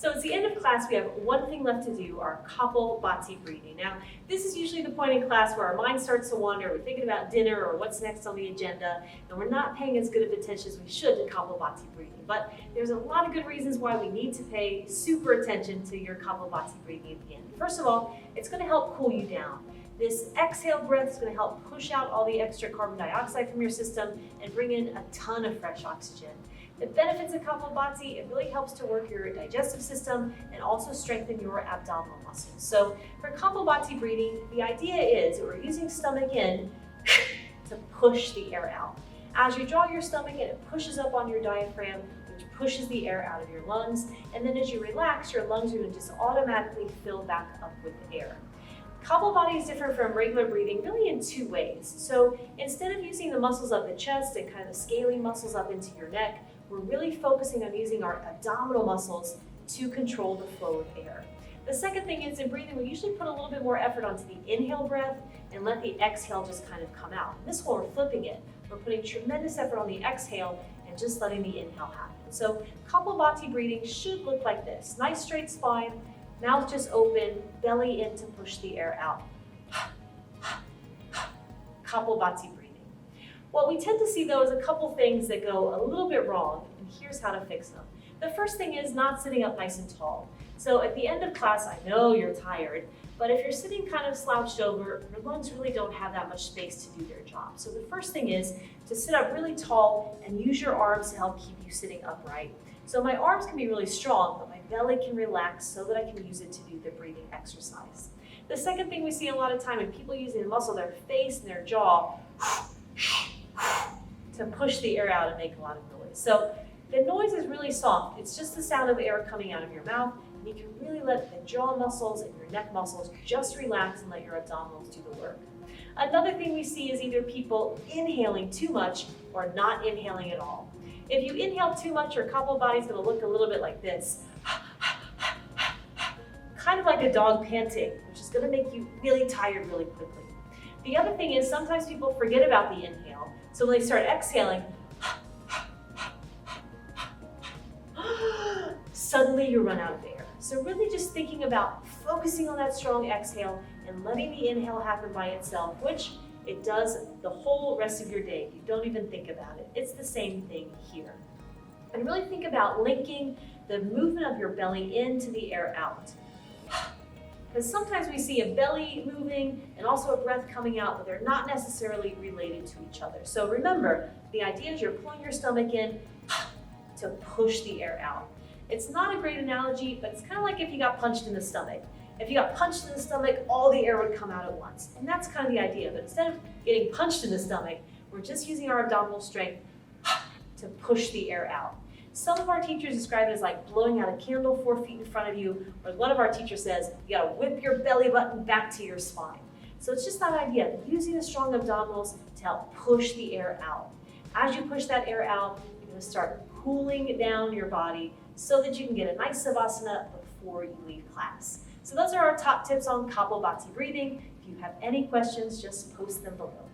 So it's the end of class, we have one thing left to do, our Kapalbhati breathing. Now, this is usually the point in class where our mind starts to wander, we're thinking about dinner or what's next on the agenda, and we're not paying as good of attention as we should to Kapalbhati breathing. But there's a lot of good reasons why we need to pay super attention to your Kapalbhati breathing at the end. First of all, it's going to help cool you down. This exhale breath is going to help push out all the extra carbon dioxide from your system and bring in a ton of fresh oxygen. The benefits of Kapalbhati, it really helps to work your digestive system and also strengthen your abdominal muscles. So for Kapalbhati breathing, the idea is that we're using stomach in to push the air out. As you draw your stomach in, it pushes up on your diaphragm, which pushes the air out of your lungs. And then as you relax, your lungs are going to just automatically fill back up with air. Kapalbhati is different from regular breathing really in two ways. So instead of using the muscles of the chest and kind of the scaly muscles up into your neck, we're really focusing on using our abdominal muscles to control the flow of air. The second thing is in breathing, we usually put a little bit more effort onto the inhale breath and let the exhale just kind of come out. This one, we're flipping it. We're putting tremendous effort on the exhale and just letting the inhale happen. So Kapalbhati breathing should look like this. Nice straight spine, mouth just open, belly in to push the air out. Kapalbhati breathing. What we tend to see though is a couple things that go a little bit wrong, and here's how to fix them. The first thing is not sitting up nice and tall. So at the end of class, I know you're tired, but if you're sitting kind of slouched over, your lungs really don't have that much space to do their job. So the first thing is to sit up really tall and use your arms to help keep you sitting upright. So my arms can be really strong, but my belly can relax so that I can use it to do the breathing exercise. The second thing we see a lot of time in people using the muscle, their face and their jaw, to push the air out and make a lot of noise. So the noise is really soft. It's just the sound of air coming out of your mouth, and you can really let the jaw muscles and your neck muscles just relax and let your abdominals do the work. Another thing we see is either people inhaling too much or not inhaling at all. If you inhale too much, your Kapalbhati is going to look a little bit like this. Kind of like a dog panting, which is going to make you really tired really quickly. The other thing is sometimes people forget about the inhale, so when they start exhaling, suddenly you run out of air. So really just thinking about focusing on that strong exhale and letting the inhale happen by itself, which it does the whole rest of your day. You don't even think about it. It's the same thing here. And really think about linking the movement of your belly into the air out. Because sometimes we see a belly moving and also a breath coming out, but they're not necessarily related to each other. So remember, the idea is you're pulling your stomach in to push the air out. It's not a great analogy, but it's kind of like if you got punched in the stomach. If you got punched in the stomach, all the air would come out at once. And that's kind of the idea. But instead of getting punched in the stomach, we're just using our abdominal strength to push the air out. Some of our teachers describe it as like blowing out a candle 4 feet in front of you, or one of our teachers says, you gotta whip your belly button back to your spine. So it's just that idea, using the strong abdominals to help push the air out. As you push that air out, you're gonna start cooling down your body so that you can get a nice savasana before you leave class. So those are our top tips on Kapalbhati breathing. If you have any questions, just post them below.